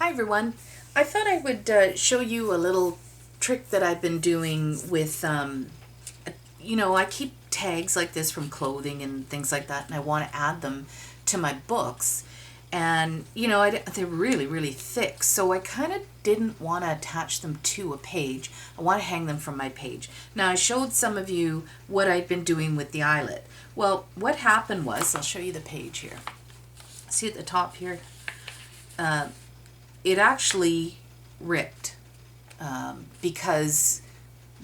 Hi everyone. I thought I would show you a little trick that I've been doing with, I keep tags like this from clothing and things like that, and I want to add them to my books. And, they're really, really thick, so I kind of didn't want to attach them to a page. I want to hang them from my page. Now, I showed some of you what I'd been doing with the eyelet. Well, what happened was, I'll show you the page here. See at the top here? It actually ripped because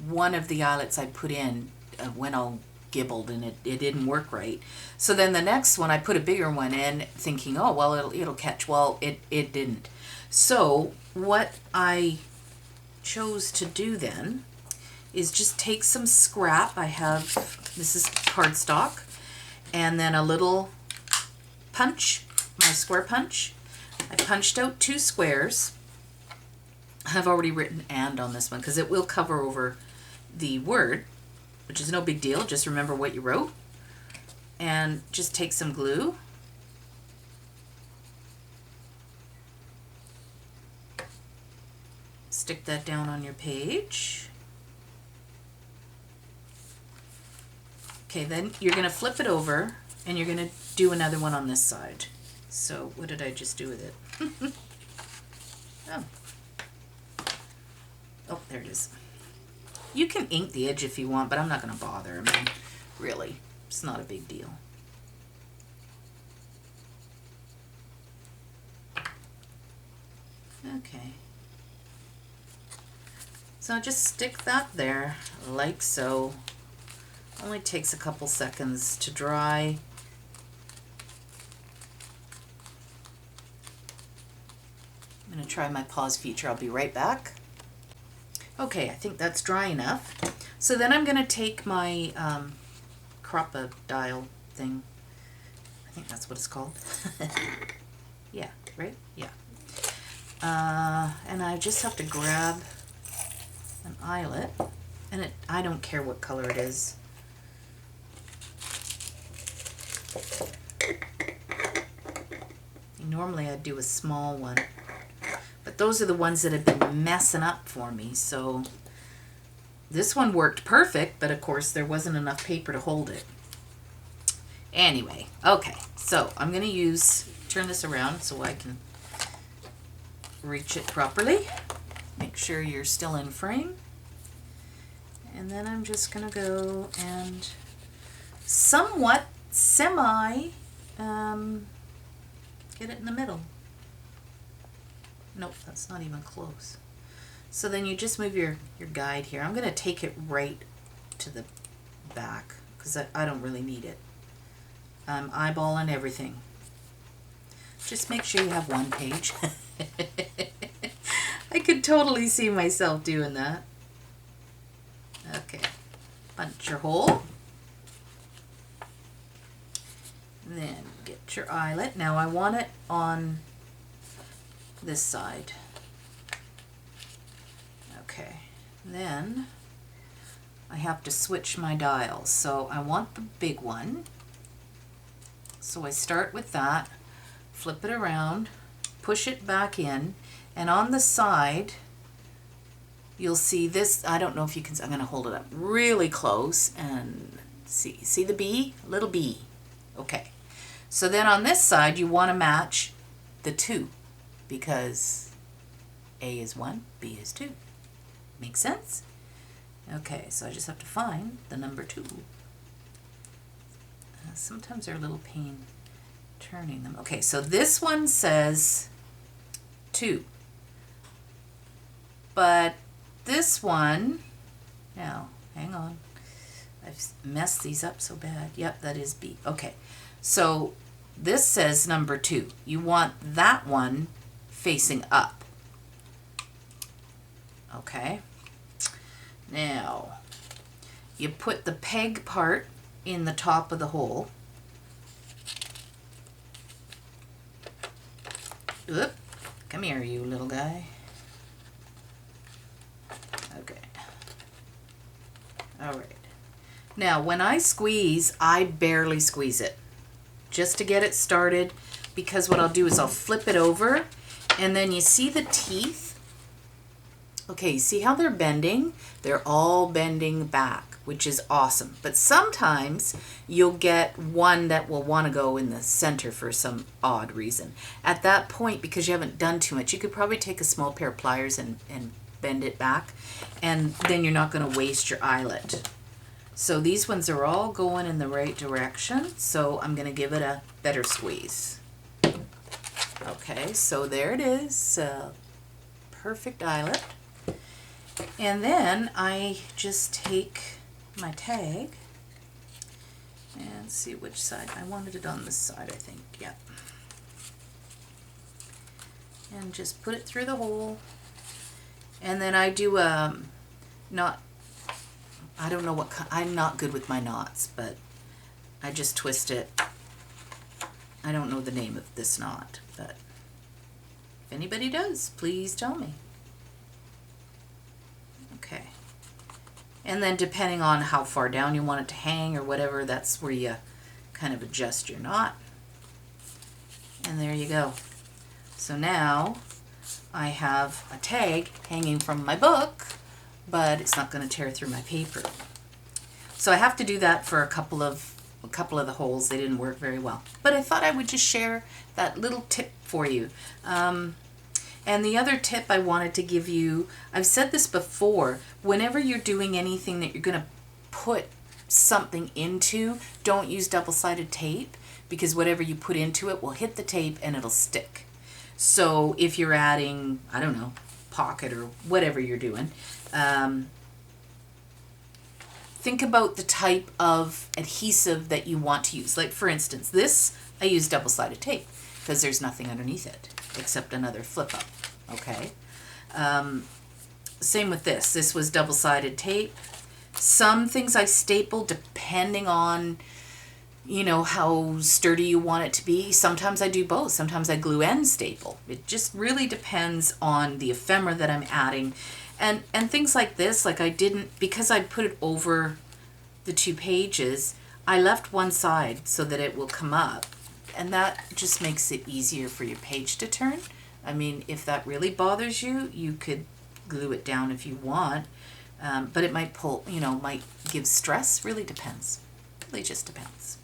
one of the eyelets I put in went all gibbled and it didn't work right. So then the next one I put a bigger one in thinking, oh well, it'll catch. Well, it didn't. So what I chose to do then is just take some scrap. I have, this is cardstock, and then a little punch, my square punch. I punched out 2 squares. I've already written "and" on this one because it will cover over the word, which is no big deal. Just remember what you wrote. And just take some glue. Stick that down on your page. Okay, then you're going to flip it over and you're going to do another one on this side. So what did I just do with it? Oh, there it is. You can ink the edge if you want, but I'm not going to bother. I mean, really, it's not a big deal. Okay. So just stick that there, like so. Only takes a couple seconds to dry. I'm going to try my pause feature. I'll be right back. Okay, I think that's dry enough. So then I'm going to take my crop-a-dile thing. I think that's what it's called. Yeah, right? Yeah. And I just have to grab an eyelet. And I don't care what color it is. Normally I'd do a small one. But those are the ones that have been messing up for me. So this one worked perfect, but of course there wasn't enough paper to hold it. Anyway, okay, so I'm going to turn this around so I can reach it properly. Make sure you're still in frame. And then I'm just going to go and somewhat get it in the middle. Nope, that's not even close. So then you just move your guide here. I'm going to take it right to the back because I don't really need it. I'm eyeballing everything. Just make sure you have one page. I could totally see myself doing that. Okay, punch your hole. Then get your eyelet. Now I want it on this side. Okay, then I have to switch my dials. So I want the big one. So I start with that, flip it around, push it back in, and on the side you'll see this. I don't know if you can, I'm going to hold it up really close and see the B? Little B. Okay. So then on this side you want to match the 2. Because A is 1, B is 2. Makes sense? Okay, so I just have to find the number 2. Sometimes they're a little pain turning them. Okay, so this one says 2. But this one, now, hang on. I've messed these up so bad. Yep, that is B. Okay, so this says number 2. You want that one facing up. Okay. Now, you put the peg part in the top of the hole. Oop. Come here, you little guy. Okay. All right. Now, when I squeeze, I barely squeeze it. Just to get it started, because what I'll do is I'll flip it over And then you see the teeth? Okay, see how they're bending? They're all bending back, which is awesome. But sometimes you'll get one that will want to go in the center for some odd reason. At that point, because you haven't done too much, you could probably take a small pair of pliers and bend it back, and then you're not going to waste your eyelet. So these ones are all going in the right direction, so I'm going to give it a better squeeze. Okay, so there it is, perfect eyelet. And then I just take my tag and see which side. I wanted it on this side, I think. Yep. And just put it through the hole. And then I do not, I don't know what, I'm not good with my knots, but I just twist it. I don't know the name of this knot, but if anybody does, please tell me. Okay. And then depending on how far down you want it to hang or whatever, that's where you kind of adjust your knot. And there you go. So now I have a tag hanging from my book, but it's not going to tear through my paper. So I have to do that for a couple of the holes. They didn't work very well. But I thought I would just share that little tip for you. And the other tip I wanted to give you, I've said this before, whenever you're doing anything that you're going to put something into, don't use double-sided tape, because whatever you put into it will hit the tape and it'll stick. So if you're adding, I don't know, pocket or whatever you're doing, think about the type of adhesive that you want to use. Like for instance, this, I use double-sided tape because there's nothing underneath it except another flip up, okay? Same with this. This was double-sided tape. Some things I staple depending on, you know, how sturdy you want it to be. Sometimes I do both. Sometimes I glue and staple. It just really depends on the ephemera that I'm adding. And things like this, like I didn't, because I put it over the 2 pages, I left one side so that it will come up. And that just makes it easier for your page to turn. I mean, if that really bothers you, you could glue it down if you want. But it might pull, you know, might give stress. Really depends. Really just depends.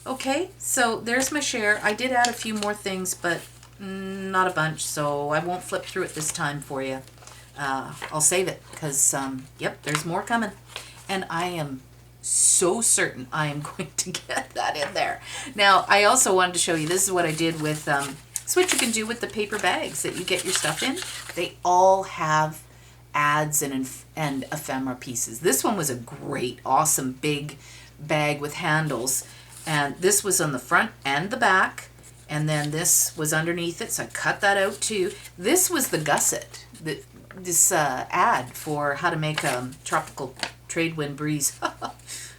Okay, so there's my share. I did add a few more things, but not a bunch, so I won't flip through it this time for you. I'll save it because, yep, there's more coming. And I am so certain I am going to get that in there. Now, I also wanted to show you, this is what I did with, this is what you can do with the paper bags that you get your stuff in. They all have ads and ephemera pieces. This one was a great, awesome, big bag with handles. And this was on the front and the back. And then this was underneath it, so I cut that out too. This was the gusset, this ad for how to make a tropical trade wind breeze,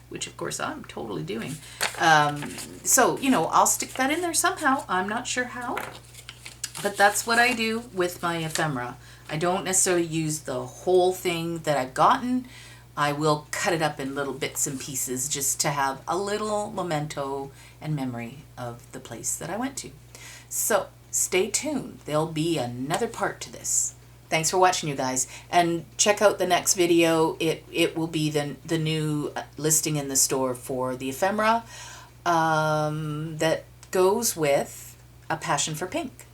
which of course I'm totally doing. So, you know, I'll stick that in there somehow. I'm not sure how, but that's what I do with my ephemera. I don't necessarily use the whole thing that I've gotten. I will cut it up in little bits and pieces just to have a little memento and memory of the place that I went to. So stay tuned. There'll be another part to this. Thanks for watching, you guys. And check out the next video. It will be the new listing in the store for the ephemera that goes with A Passion for Pink.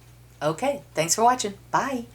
Okay, thanks for watching. Bye.